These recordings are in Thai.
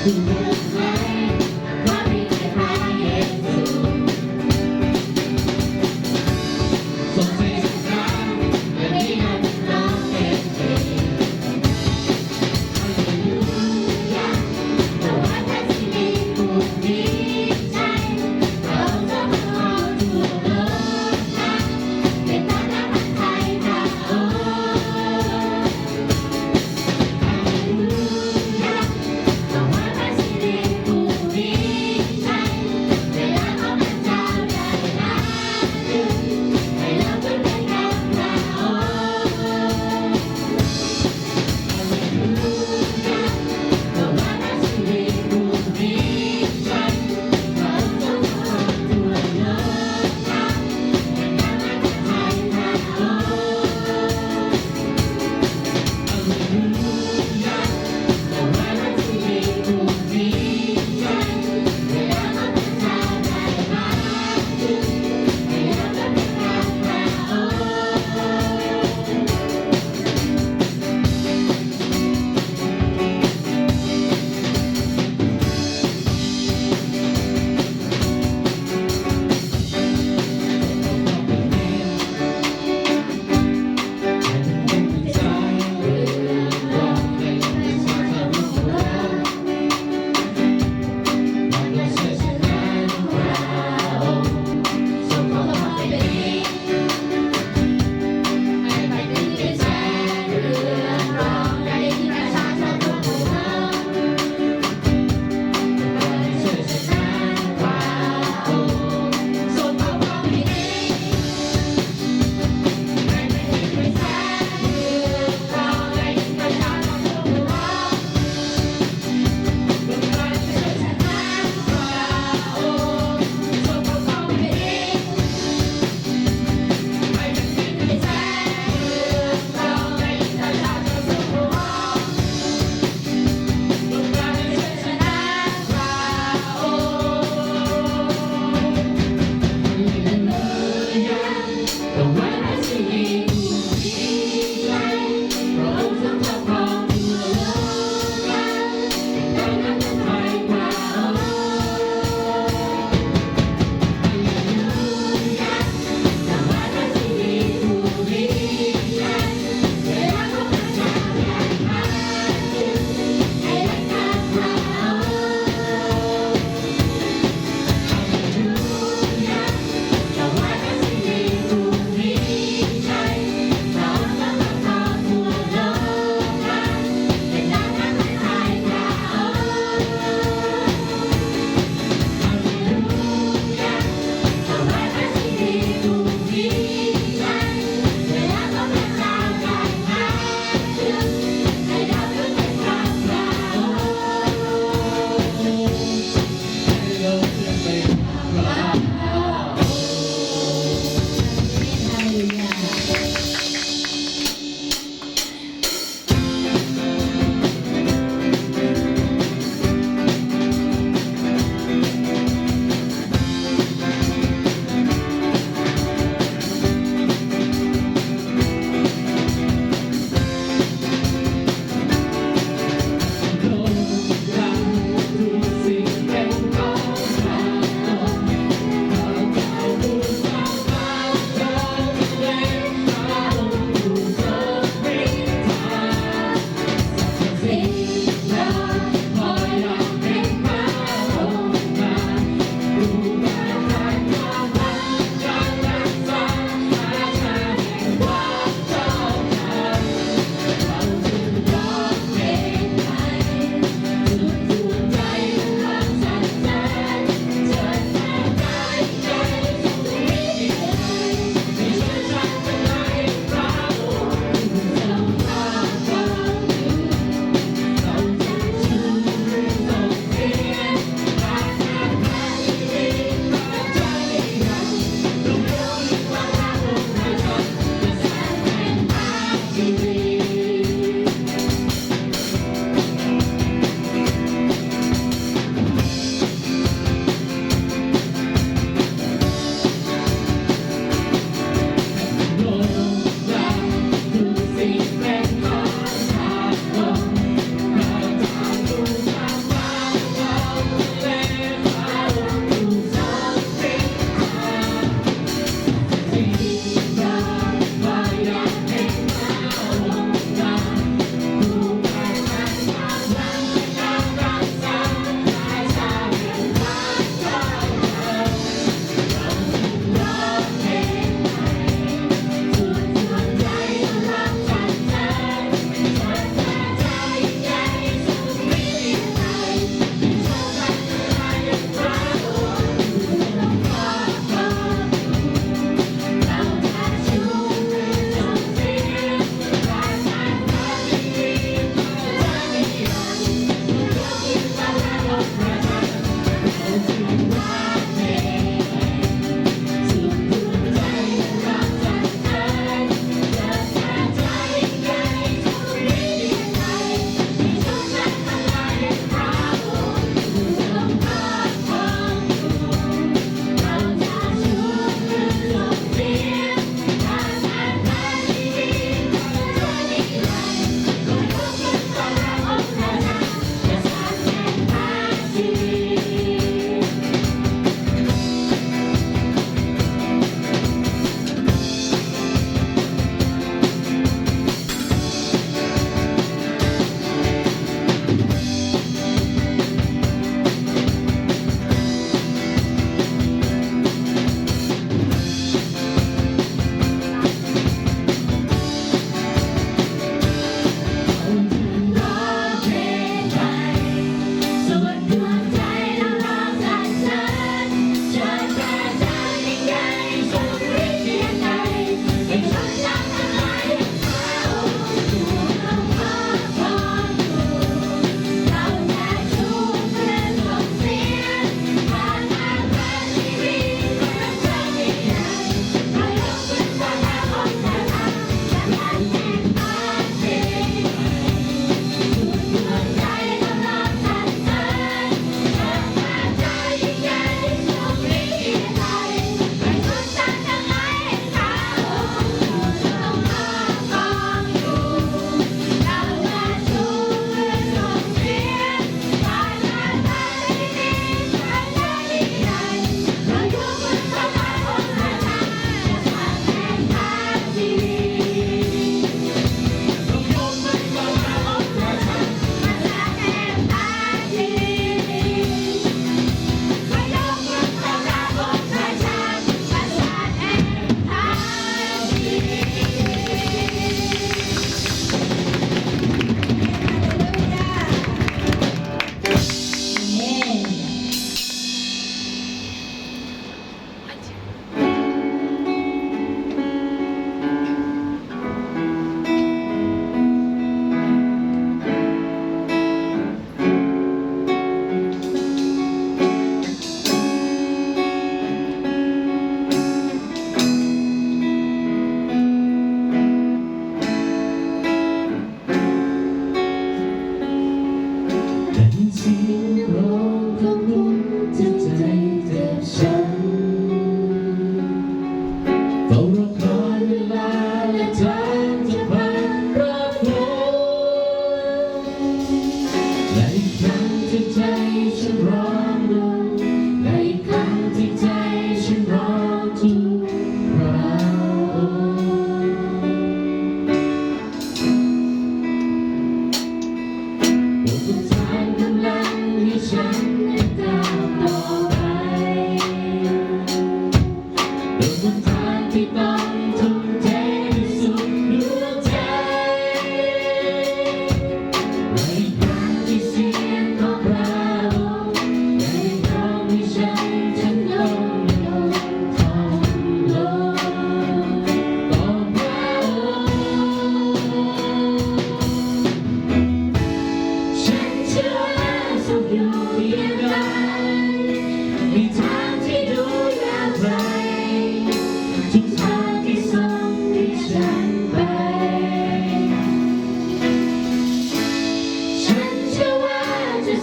Hallelujah,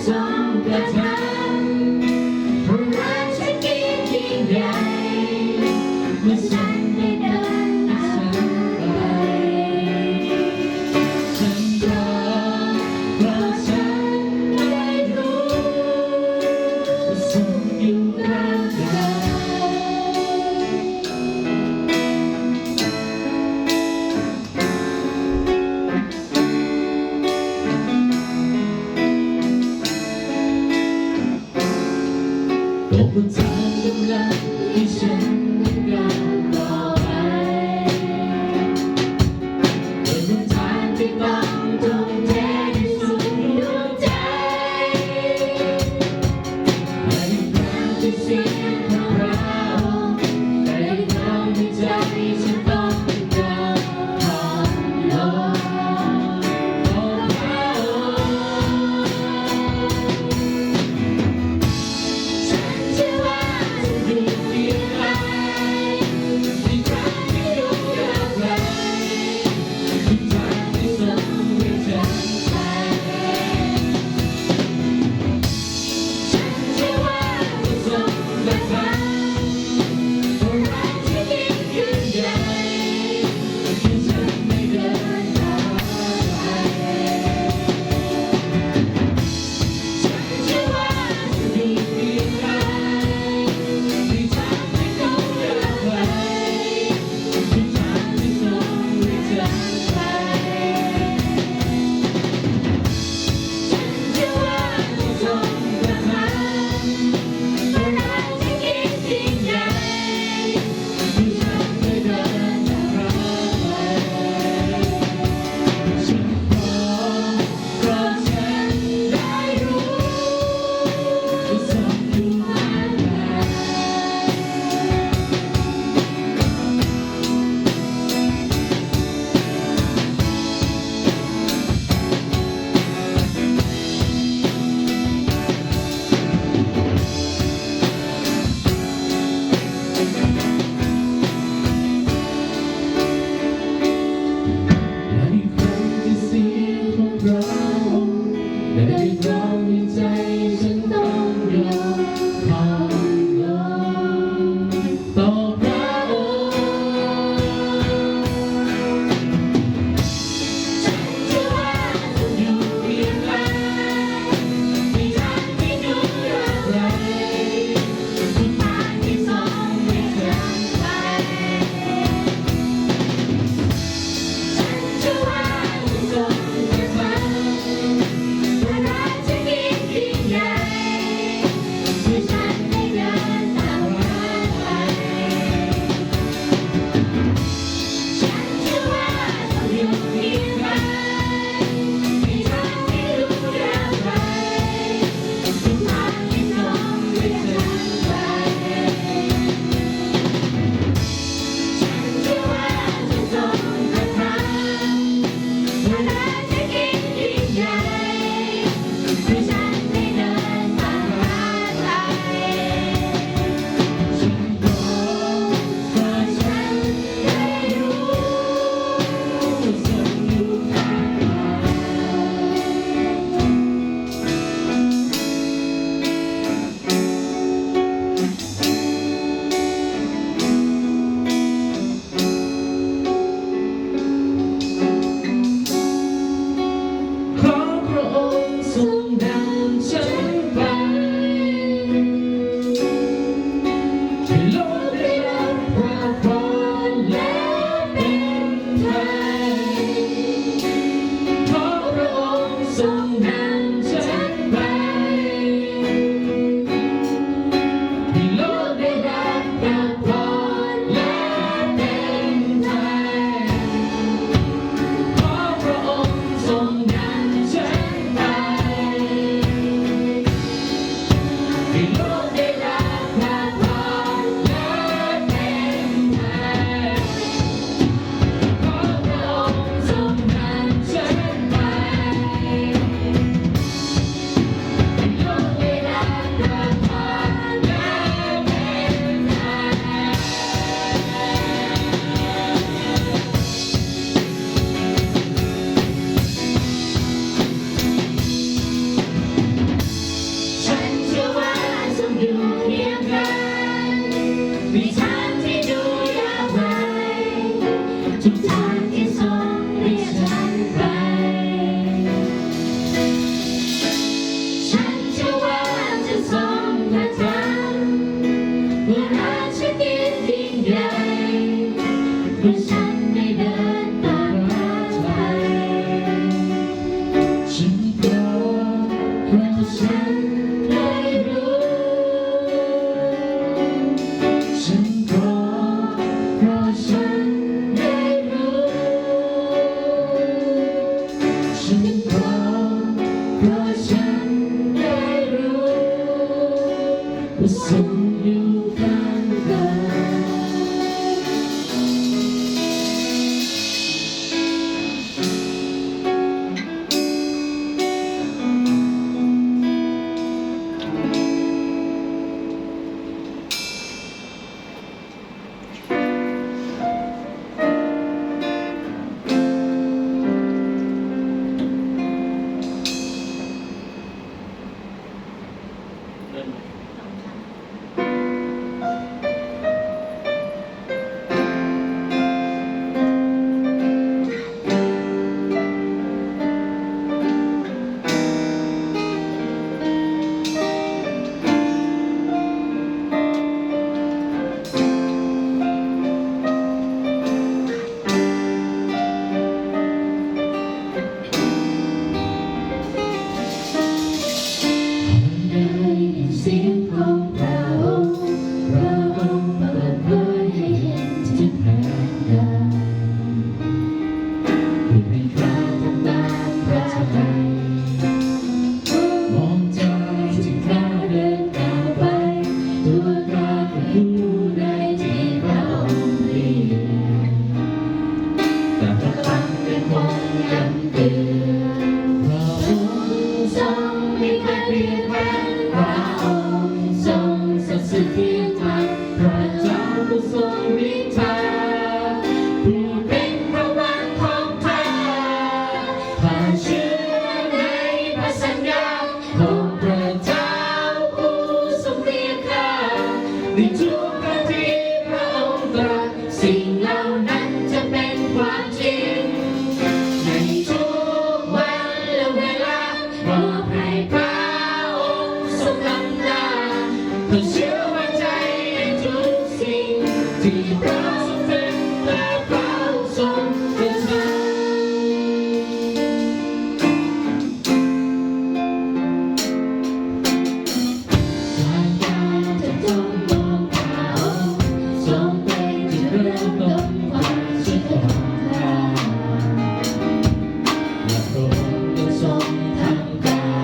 ทรงประทานพระราชกิจยิ่งใหญ่เมื่อฉันได้เดินตามไปฉันรอเพราะฉันได้รู้ว่าทรงอยู่ร่างกายตกบนทางกำลังที่ฉันก้าวต่อไปเป็นบนทางที่ต้องจงแท้ที่สุดดวงใจในครั้งที่เสียงของเราในครั้งที่ใจฉันต้องก้าวผ่านลมของพระองค์ฉันเชื่อว่าจะอยู่เพียงใดในครั้งที่ดูยากไกลในทางที่ทรงให้ฉันไปฉันเชื่อว่าจะทรงประทานพระราชกิจยิ่งใหญ่ที่ฉันไม่เดินตามไปฉันเชื่อว่าจะอยู่เพียงใดในทางที่ดูยากไกลในทางที่ทรงให้ฉันไปฉันเชื่อว่าจะทรงประทานพระราชกิจยิ่งใหญ่ที่ฉันไม่เดินตามไปฉันขอเพราะฉันได้รู้ว่าทรงอยู่ข้างกในครั้งที่เสียงของเราในครั้งที่ใจฉันต้องยอมผ่านลมต่อพระองค์ฉันเชื่อว่าจะอยู่เพียงใดในทางที่ดูยากไกลในทางที่ทรงให้ฉันไป ฉันเชื่อว่าจะทรงประทานพระราชกิจยิ่งใหญ่ที่ฉันได้เดินตามพระไปฉันเชื่อว่าจะอยู่เพียงใดในทางที่ดูยากไกลในทางที่ทรงให้ฉันไปฉันเชื่อว่าจะทรงประทานพระราชกิจยิ่งใหญ่ที่ฉันได้เดินตามพระทัยฉันขอเพราะฉันได้รู้ว่าทรงอยู่ข้างกายขอพระองค์ทรงนำฉันไปให้โลกได้รับความพรและเป็นไทยขอพระองค์ทรงนำฉันไปให้โลกได้รับความพรและเป็นไทยขอพระองค์ทรงนำฉันไปให้โลกได้รับความพรและเป็นไทยขอพระองค์ทรงนำฉันไป เพราะฉันได้รู้ว่าทรงอยู่ข้างกายเสียงของพระองค์เปิดเผยให้เห็นถึงแผนการที่ไม่คลาดทำตามพระทัยมองใจที่ข้าเดินก้าวไปตัวกาเป็นผู้ใดที่พระองค์เรียกแต่พระคำยังคงย้ำเตือนพระองค์ทรงไม่เคยเปลี่ยนแปลงพระองค์ทรงศักดิ์สิทธิ์เพียงทันพระเจ้าผู้ทรงฤทธาผู้เป็นพระวันของข้าข้าเชื่อในพระสัญญาของพระเจ้าผู้ทรงเรียกข้าในทุกครั้งที่พระองค์ตรัสสิ่งเหล่านั้นจะเป็นความจริงในทุกวันและเวลามอบให้พระองค์ทรงนำหน้าข้าเชื่อมั่นใจในทุกสิ่งที่พระทรงเป็นและพระองค์ทรงกระทำสายตาจะจ้องมองพระองค์ทรงเป็นจุดเริ่มต้นความสุขของข้าและพระองค์ยังทรงทำการ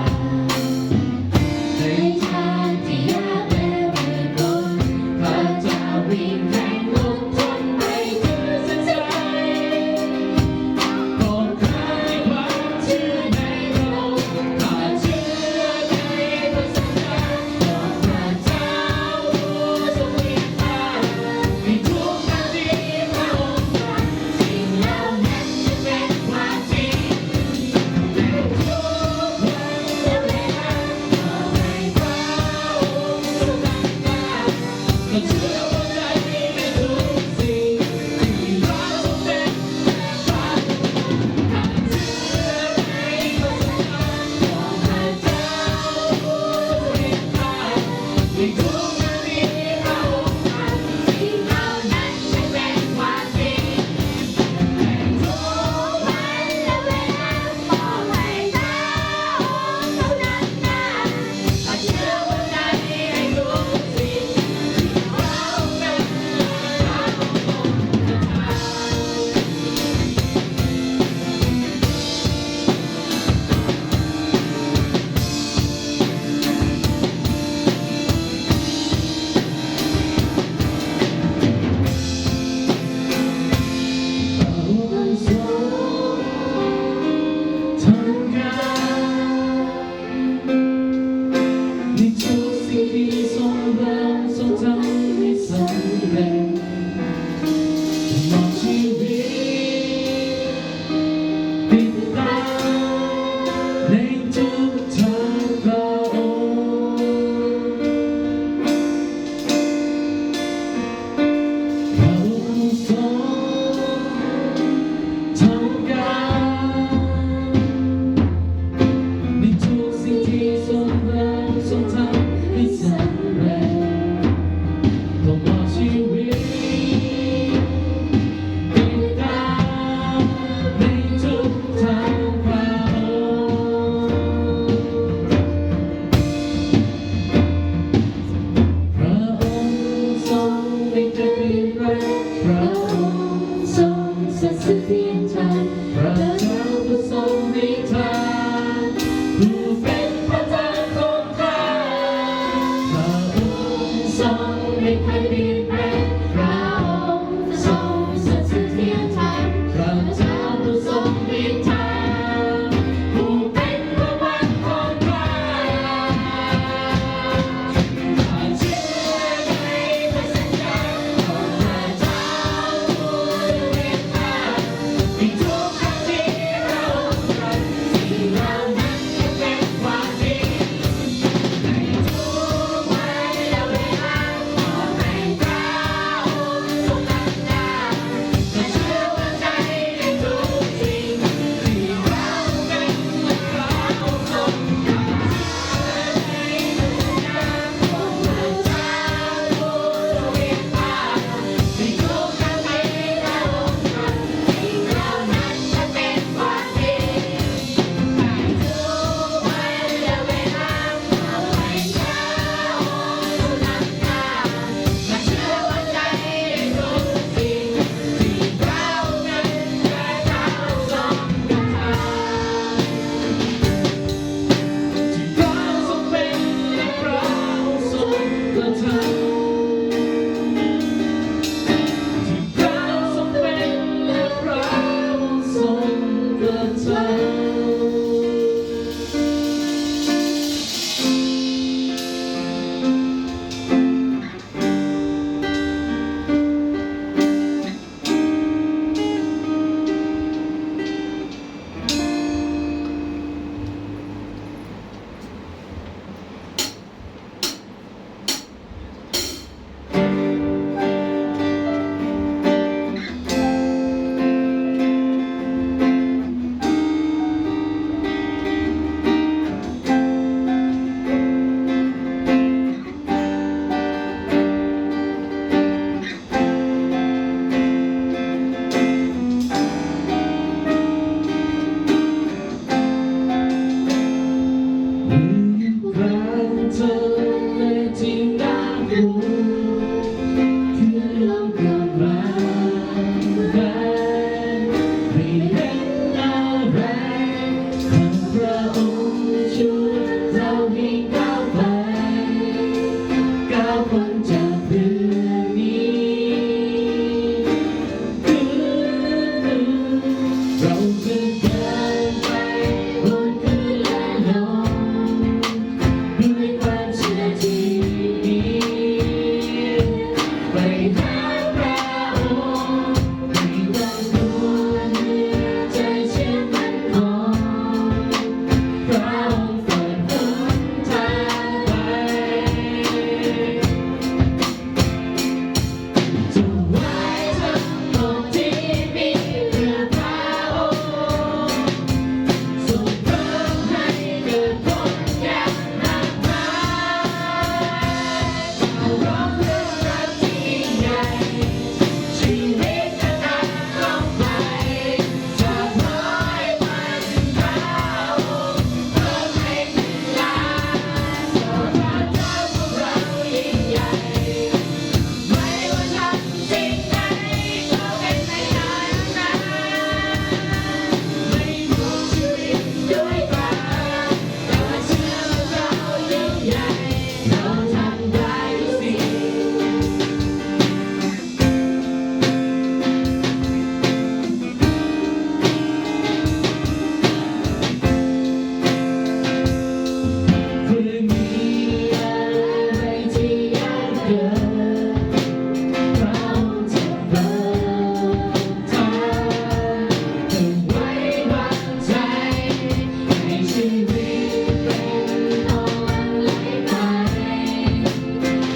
วิตเป็นตอนไหลไป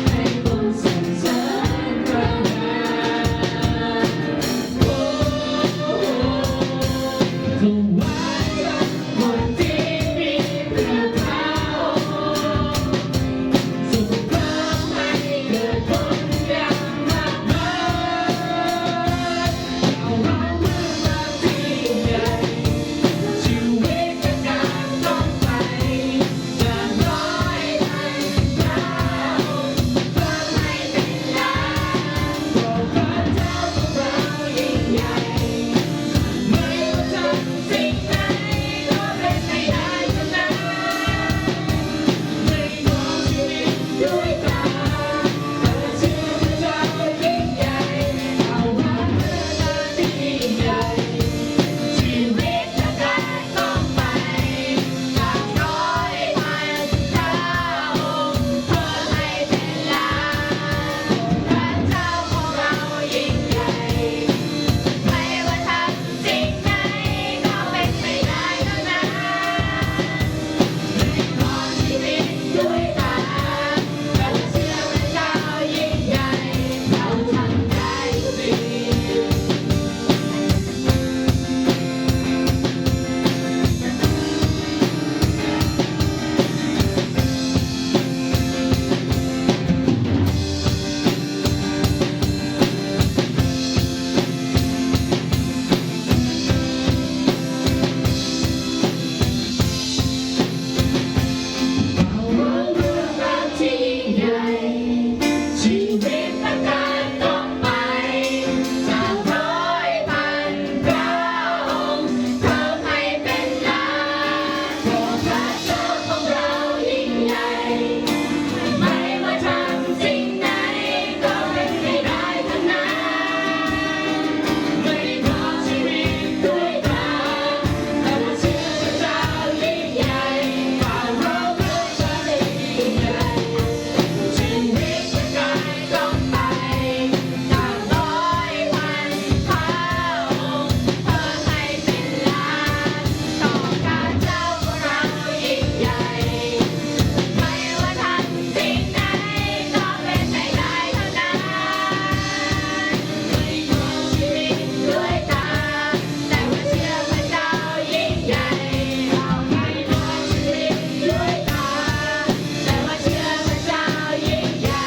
ให้คนสรรเสริญพระนามโอ้ถวายทั้งหมดที่มีเพื่อพระองค์ส่งพระให้เกิดผลอย่างมากมายเอาเราเมื่อมาที่ใหญ่ชีวิตจะการต้องไปจากร้อยพันดาวเพื่อให้เป็นล้านเพราะพระเจ้าของเรายิ่งใหญ่ไม่ว่าทำสิ่งไหนก็เป็นไปได้ทั้งนั้นไม่มองชีวิตด้วยตาแต่เชื่อพระเจ้ายิ่งใหญ่เอาเราเมื่อมาที่ใหญ่ชีวิตจะการต้องไปจากร้อยพันดาวเพื่อให้เป็นล้านพระเจ้าของเรายิ่งใหญ่ไม่ว่าทำสิ่งไหนก็เป็นไปได้ทั้งนั้นไม่มองชีวิตด้วยตาแต่เชื่อพระเจ้ายิ่งใหญ่เราทำได้ทุกสิ่ง เอาเรื่องราวที่ใหญ่ชีวิตและการต้องไปจากร้อยพันพระองค์เพิ่มให้เป็นล้านเพราะพระเจ้าของเรายิ่งใหญ่ไม่ว่าทำสิ่งไหนก็เป็นไปได้ทั้งนั้นไม่มองชีวิตด้วยตาแต่ว่าเชื่อพระเจ้ายิ่งใหญ่ฝ่าเราเมื่อจะได้ยิ่งใหญ่ชีวิตจะกลายต้องไปจากร้อยพันพระองค์เพื่อให้เป็นล้านต่อการเจ้าของเรายิ่งใหญ่ไม่ว่าทำสิ่งไหนก็เป็นไปได้ทั้งนั้นไม่มองชีวิตด้วยตาแต่ว่าเชื่อพระเจ้ายิ่งใหญ่เราไม่มองชีวิตด้วยตาแต่ว่าเชื่อพระเจ้ายิ่งใหญ่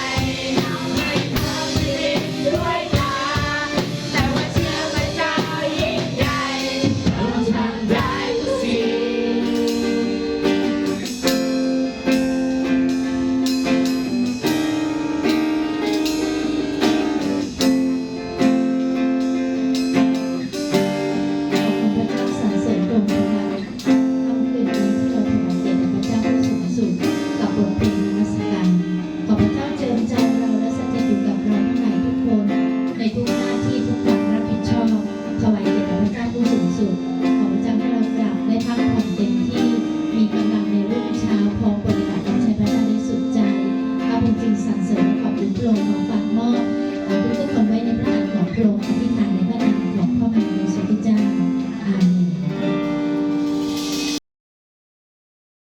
เราไม่มองชีวิตด้วยตาแต่ว่าเชื่อพระเจ้ายิ่งใหญ่เราทำได้ทุกสิ่ง ขอบคุณพระเจ้าสรรเสริญพระองค์นะคะค่ำคืนนี้ที่เราถวายเกียรติแด่พระเจ้าผู้สูงสุดกับบทเพลงนมัสการขอพระเจ้าเจิมใจเราและสถิตอยู่กับเราทั้งหลายทุกคนในทุกหน้าที่ทุกความรับผิดชอบถวายเกียรติแด่พระเจ้าผู้สูงสุดขอพระเจ้าให้เรากลับได้พักผ่อนเต็มที่มีกำลังในรุ่งเช้าพร้อมปฏิบัติรับใช้พระเจ้าได้สุดใจข้าพเจ้าจึงสรรเสริญและขอบคุณพระองค์ขอฝากมอบทุกคนไว้ในพระหัตถ์ของพระองค์อธิษฐ